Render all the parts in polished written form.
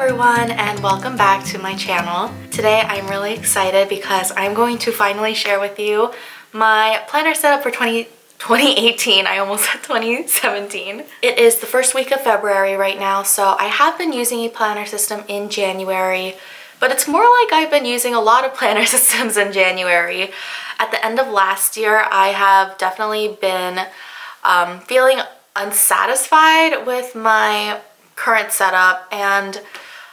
everyone, and welcome back to my channel. Today I'm really excited because I'm going to finally share with you my planner setup for 2018. I almost said 2017. It is the first week of February right now, so I have been using a planner system in January, but it's more like I've been using a lot of planner systems in January. At the end of last year, I have definitely been feeling unsatisfied with my current setup and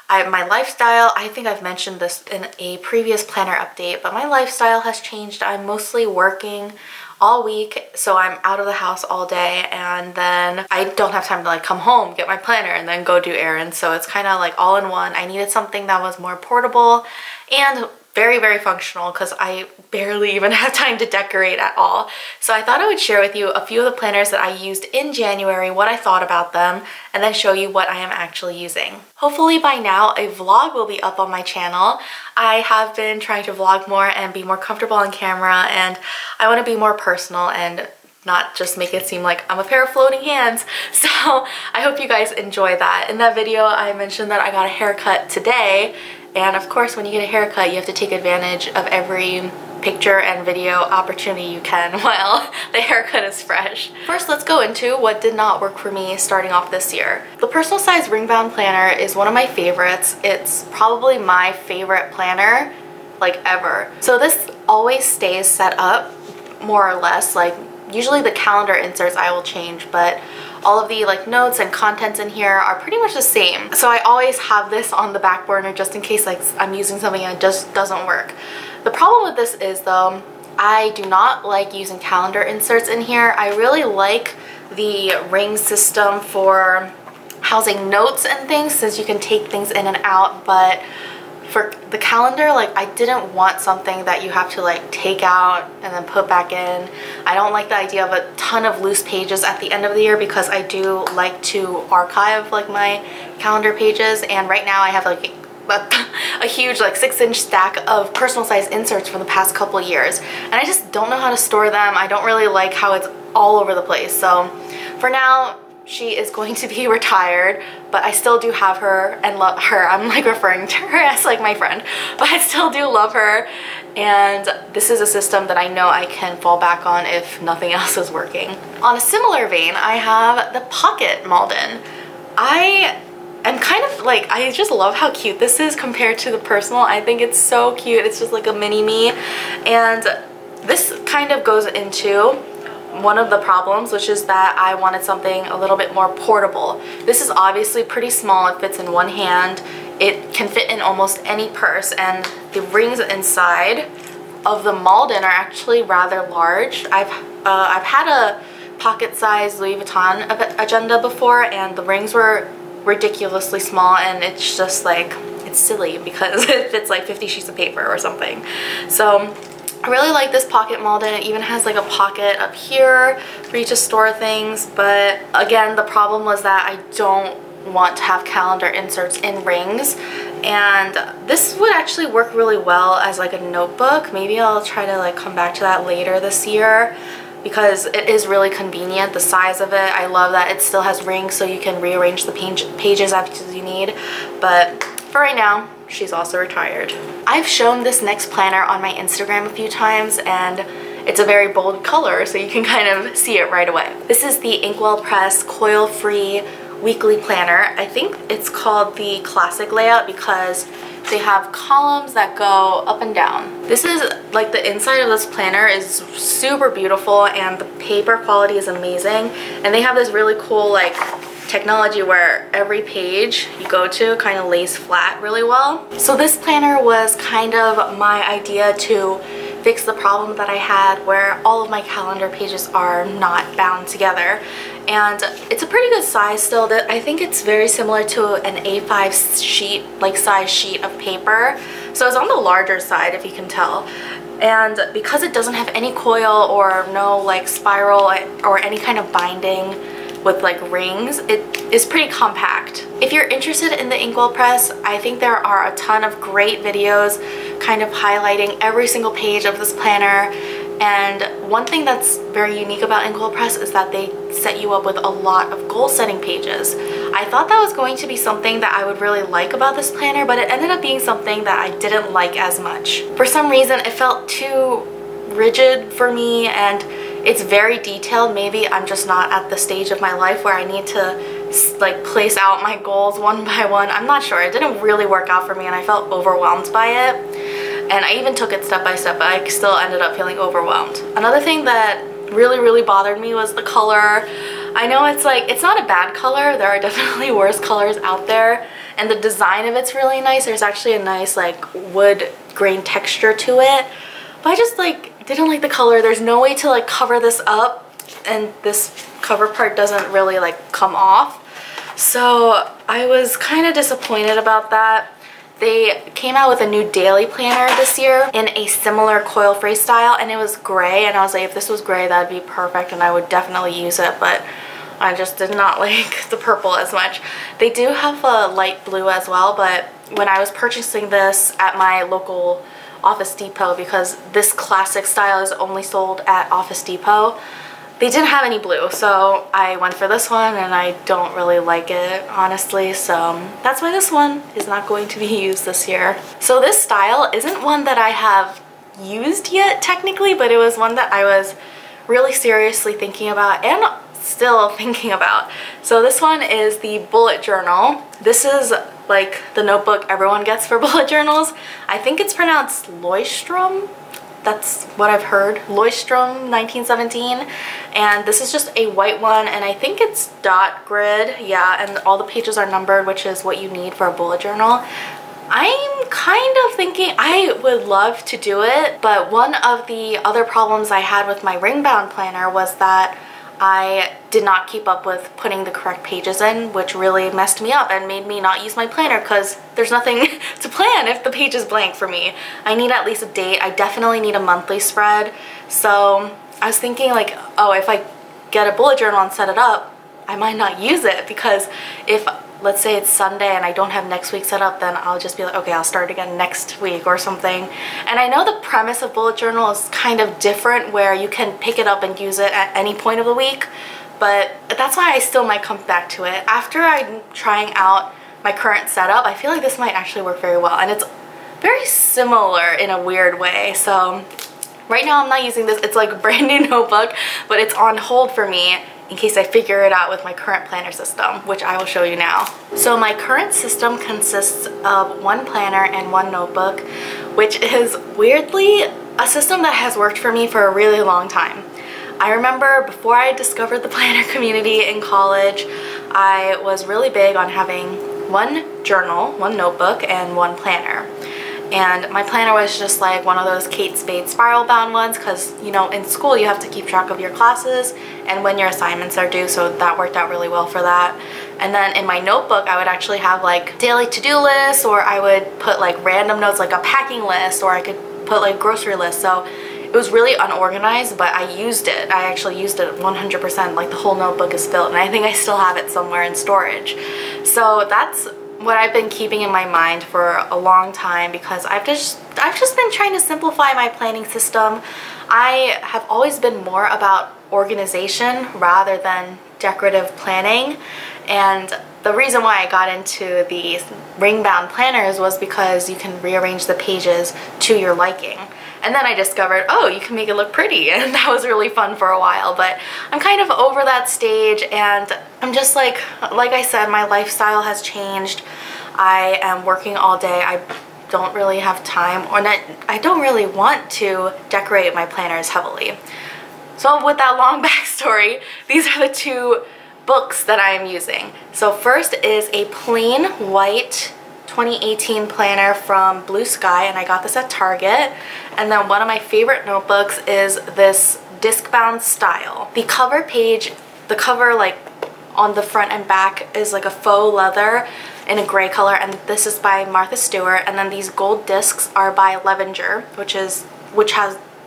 my lifestyle. I think I've mentioned this in a previous planner update, but my lifestyle has changed. I'm mostly working all week, so I'm out of the house all day, and then I don't have time to like come home, get my planner, and then go do errands. So it's kind of like all in one. I needed something that was more portable and very, very functional because I barely even have time to decorate at all. So I thought I would share with you a few of the planners that I used in January, what I thought about them, and then show you what I am actually using. Hopefully by now a vlog will be up on my channel. I have been trying to vlog more and be more comfortable on camera, and I want to be more personal and not just make it seem like I'm a pair of floating hands. So I hope you guys enjoy that. In that video I mentioned that I got a haircut today, and of course when you get a haircut you have to take advantage of every picture and video opportunity you can while the haircut is fresh. First, let's go into what did not work for me starting off this year. The Personal Size ring bound planner is one of my favorites. It's probably my favorite planner like ever. So this always stays set up more or less. Like usually the calendar inserts I will change, but all of the like notes and contents in here are pretty much the same. So I always have this on the back burner just in case like I'm using something and it just doesn't work. The problem with this is though, I do not like using calendar inserts in here. I really like the ring system for housing notes and things since you can take things in and out, but for the calendar, like I didn't want something that you have to like take out and then put back in. I don't like the idea of a ton of loose pages at the end of the year because I do like to archive like my calendar pages, and right now I have like a huge like 6-inch stack of personal size inserts from the past couple years, and I just don't know how to store them. I don't really like how it's all over the place. So for now she is going to be retired, but I still do have her and love her. I'm like referring to her as like my friend, but I still do love her, and this is a system that I know I can fall back on if nothing else is working. On a similar vein, I have the Pocket Malden. I'm kind of like, I just love how cute this is compared to the Personal. I think it's so cute. It's just like a mini me, and this kind of goes into one of the problems, which is that I wanted something a little bit more portable. This is obviously pretty small. It fits in one hand. It can fit in almost any purse, and the rings inside of the Malden are actually rather large. I've had a pocket-sized Louis Vuitton agenda before, and the rings were ridiculously small, and it's just like, it's silly because it fits like 50 sheets of paper or something. So I really like this Pocket Malden. It even has like a pocket up here for you to store things, but again the problem was that I don't want to have calendar inserts in rings, and this would actually work really well as like a notebook. Maybe I'll try to like come back to that later this year because it is really convenient, the size of it. I love that it still has rings so you can rearrange the pages as you need, but for right now she's also retired. I've shown this next planner on my Instagram a few times, and it's a very bold color so you can kind of see it right away. This is the Inkwell Press coil-free weekly planner. I think it's called the classic layout because they have columns that go up and down. This is like, the inside of this planner is super beautiful and the paper quality is amazing, and they have this really cool like technology where every page you go to kind of lays flat really well. So this planner was kind of my idea to fix the problem that I had where all of my calendar pages are not bound together, and it's a pretty good size still. That I think it's very similar to an A5 sheet, like size sheet of paper, so it's on the larger side if you can tell. And because it doesn't have any coil or no like spiral or any kind of binding with like rings, it is pretty compact. If you're interested in the Inkwell Press, I think there are a ton of great videos kind of highlighting every single page of this planner, and one thing that's very unique about Inkwell Press is that they set you up with a lot of goal setting pages. I thought that was going to be something that I would really like about this planner, but it ended up being something that I didn't like as much. For some reason, it felt too rigid for me, and it's very detailed. Maybe I'm just not at the stage of my life where I need to like place out my goals one by one. I'm not sure. It didn't really work out for me, and I felt overwhelmed by it. And I even took it step by step, but I still ended up feeling overwhelmed. Another thing that really bothered me was the color. I know it's like, it's not a bad color. There are definitely worse colors out there, and the design of it's really nice. There's actually a nice like wood grain texture to it, but I just like didn't like the color. There's no way to like cover this up, and this cover part doesn't really like come off. So I was kind of disappointed about that. They came out with a new daily planner this year in a similar coil-free style, and it was gray, and I was like, if this was gray, that'd be perfect and I would definitely use it, but I just did not like the purple as much. They do have a light blue as well, but when I was purchasing this at my local Office Depot, because this classic style is only sold at Office Depot, they didn't have any blue, so I went for this one, and I don't really like it, honestly, so that's why this one is not going to be used this year. So this style isn't one that I have used yet technically, but it was one that I was really seriously thinking about and still thinking about. So this one is the bullet journal. This is like the notebook everyone gets for bullet journals. I think it's pronounced Leuchtturm. That's what I've heard. Leuchtturm1917, and this is just a white one, and I think it's dot grid, yeah, and all the pages are numbered, which is what you need for a bullet journal. I'm kind of thinking I would love to do it, but one of the other problems I had with my ring-bound planner was that I did not keep up with putting the correct pages in, which really messed me up and made me not use my planner because there's nothing to plan if the page is blank for me. I need at least a date. I definitely need a monthly spread. So I was thinking like, oh, if I get a bullet journal and set it up, I might not use it, because if, let's say it's Sunday and I don't have next week set up, then I'll just be like, okay, I'll start again next week or something. And I know the premise of bullet journal is kind of different, where you can pick it up and use it at any point of the week, but that's why I still might come back to it. After I'm trying out my current setup, I feel like this might actually work very well, and it's very similar in a weird way. So right now I'm not using this. It's like a brand new notebook, but it's on hold for me in case I figure it out with my current planner system, which I will show you now. So my current system consists of one planner and one notebook, which is weirdly a system that has worked for me for a really long time. I remember before I discovered the planner community in college, I was really big on having one journal, one notebook, and one planner. And my planner was just like one of those Kate Spade spiral bound ones, because you know, in school you have to keep track of your classes and when your assignments are due, so that worked out really well for that. And then in my notebook I would actually have like daily to-do lists, or I would put like random notes like a packing list, or I could put like grocery lists. So it was really unorganized, but I used it. I actually used it 100%. Like the whole notebook is filled, and I think I still have it somewhere in storage. So that's what I've been keeping in my mind for a long time, because I've just been trying to simplify my planning system. I have always been more about organization rather than decorative planning, and the reason why I got into the ring-bound planners was because you can rearrange the pages to your liking. And then I discovered, oh, you can make it look pretty, and that was really fun for a while. But I'm kind of over that stage, and I'm just like I said, my lifestyle has changed. I am working all day. I don't really have time, or not, I don't really want to decorate my planners heavily. So with that long backstory, these are the two books that I am using. So first is a plain white 2018 planner from Blue Sky, and I got this at Target. And then one of my favorite notebooks is this Discbound style. The cover page, the cover like on the front and back is like a faux leather in a gray color, and this is by Martha Stewart. And then these gold discs are by Levenger,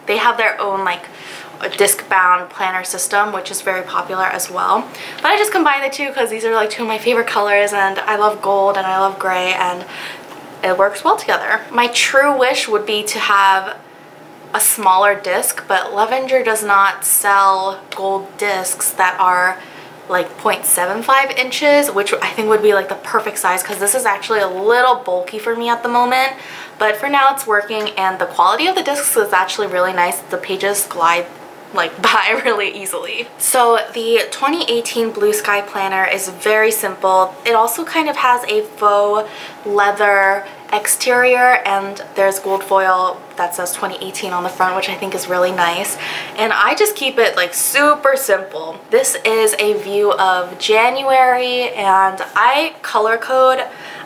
they have their own like a disc-bound planner system, which is very popular as well. But I just combined the two because these are like two of my favorite colors, and I love gold and I love gray, and it works well together. My true wish would be to have a smaller disc, but Levenger does not sell gold discs that are like 0.75 inches, which I think would be like the perfect size because this is actually a little bulky for me at the moment. But for now it's working, and the quality of the discs is actually really nice. The pages glide like by really easily. So the 2018 Blue Sky planner is very simple. It also kind of has a faux leather exterior, and there's gold foil that says 2018 on the front, which I think is really nice. And I just keep it like super simple. This is a view of January, and I color code.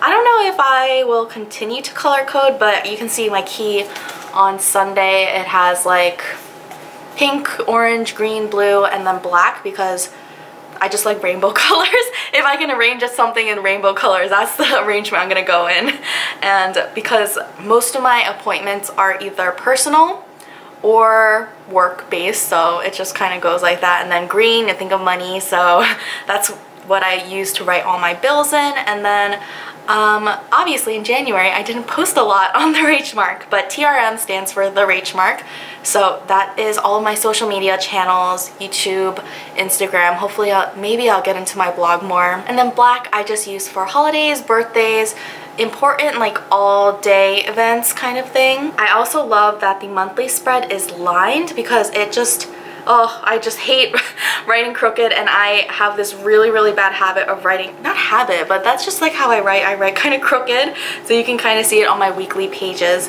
I don't know if I will continue to color code, but you can see my key on Sunday. It has like pink, orange, green, blue, and then black because I just like rainbow colors. If I can arrange something in rainbow colors, that's the arrangement I'm gonna go in. And because most of my appointments are either personal or work-based, so it just kind of goes like that. And then green, I think of money, so that's what I use to write all my bills in. And then obviously in January I didn't post a lot on the Rach mark, but TRM stands for the Rach mark. So that is all of my social media channels, YouTube, Instagram. Hopefully maybe I'll get into my blog more. And then black I just use for holidays, birthdays, important like all day events kind of thing. I also love that the monthly spread is lined because it just, oh, I just hate writing crooked, and I have this really bad habit of writing, not habit, but that's just like how I write kind of crooked. So you can kind of see it on my weekly pages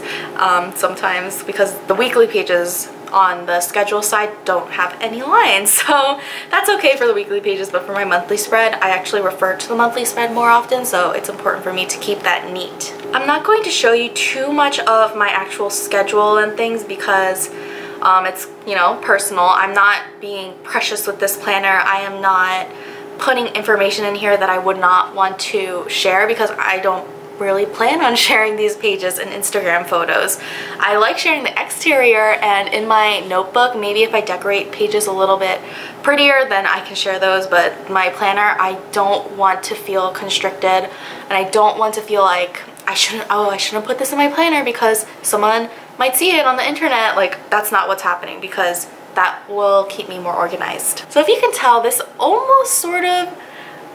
sometimes, because the weekly pages on the schedule side don't have any lines, so that's okay for the weekly pages. But for my monthly spread, I actually refer to the monthly spread more often, so it's important for me to keep that neat. I'm not going to show you too much of my actual schedule and things because it's, you know, personal. I'm not being precious with this planner. I am not putting information in here that I would not want to share because I don't really plan on sharing these pages in Instagram photos. I like sharing the exterior, and in my notebook, maybe if I decorate pages a little bit prettier, then I can share those. But my planner, I don't want to feel constricted, and I don't want to feel like I shouldn't put this in my planner because someone might see it on the internet. Like, that's not what's happening, because that will keep me more organized. So if you can tell, this almost sort of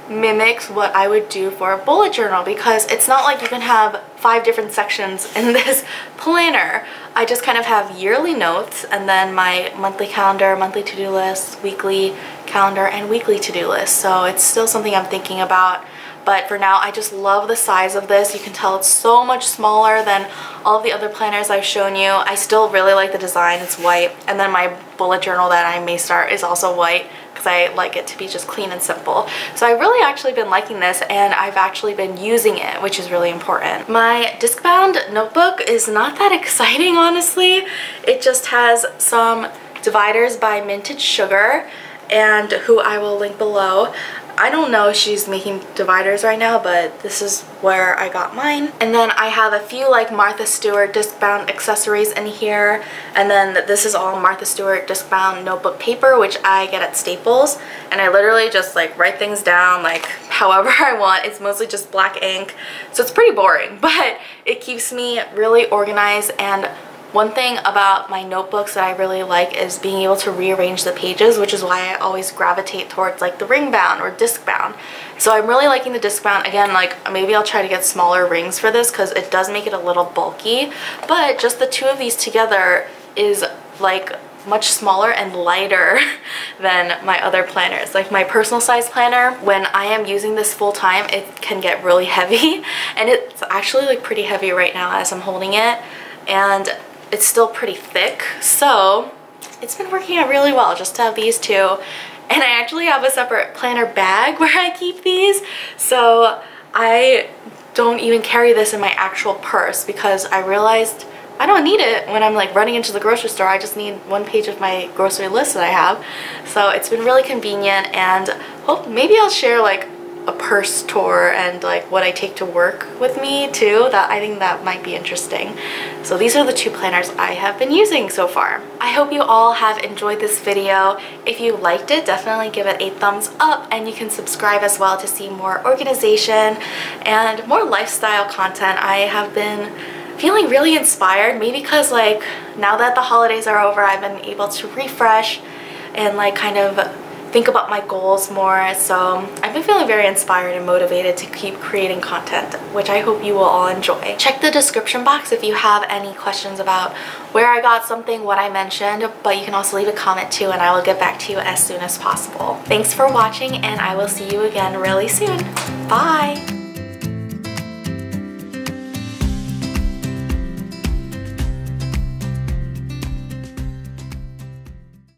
mimics what I would do for a bullet journal, because it's not like you can have 5 different sections in this planner. I just kind of have yearly notes, and then my monthly calendar, monthly to-do list, weekly calendar, and weekly to-do list. So it's still something I'm thinking about. But for now, I just love the size of this. You can tell it's so much smaller than all of the other planners I've shown you. I still really like the design. It's white. And then my bullet journal that I may start is also white because I like it to be just clean and simple. So I really actually been liking this, and I've actually been using it, which is really important. My Discbound notebook is not that exciting, honestly. It just has some dividers by Minted Sugar, and who I will link below. I don't know if she's making dividers right now, but this is where I got mine. And then I have a few like Martha Stewart Discbound accessories in here. And then this is all Martha Stewart Discbound notebook paper, which I get at Staples. And I literally just like write things down like however I want. It's mostly just black ink, so it's pretty boring, but it keeps me really organized. And one thing about my notebooks that I really like is being able to rearrange the pages, which is why I always gravitate towards like the ring bound or disc bound. So I'm really liking the disc bound. Again, like maybe I'll try to get smaller rings for this because it does make it a little bulky, but just the two of these together is like much smaller and lighter than my other planners. Like my personal size planner, when I am using this full time, it can get really heavy, and it's actually like pretty heavy right now as I'm holding it, and it's still pretty thick, so it's been working out really well just to have these two. And I actually have a separate planner bag where I keep these, so I don't even carry this in my actual purse because I realized I don't need it when I'm like running into the grocery store. I just need one page of my grocery list that I have. So it's been really convenient, and hope maybe I'll share like a purse tour and like what I take to work with me too. That I think that might be interesting. So these are the two planners I have been using so far. I hope you all have enjoyed this video. If you liked it, definitely give it a thumbs up, and you can subscribe as well to see more organization and more lifestyle content. I have been feeling really inspired, maybe because like now that the holidays are over, I've been able to refresh and like kind of think about my goals more. So I've been feeling very inspired and motivated to keep creating content, which I hope you will all enjoy. Check the description box if you have any questions about where I got something, what I mentioned, but you can also leave a comment too and I will get back to you as soon as possible. Thanks for watching and I will see you again really soon. Bye!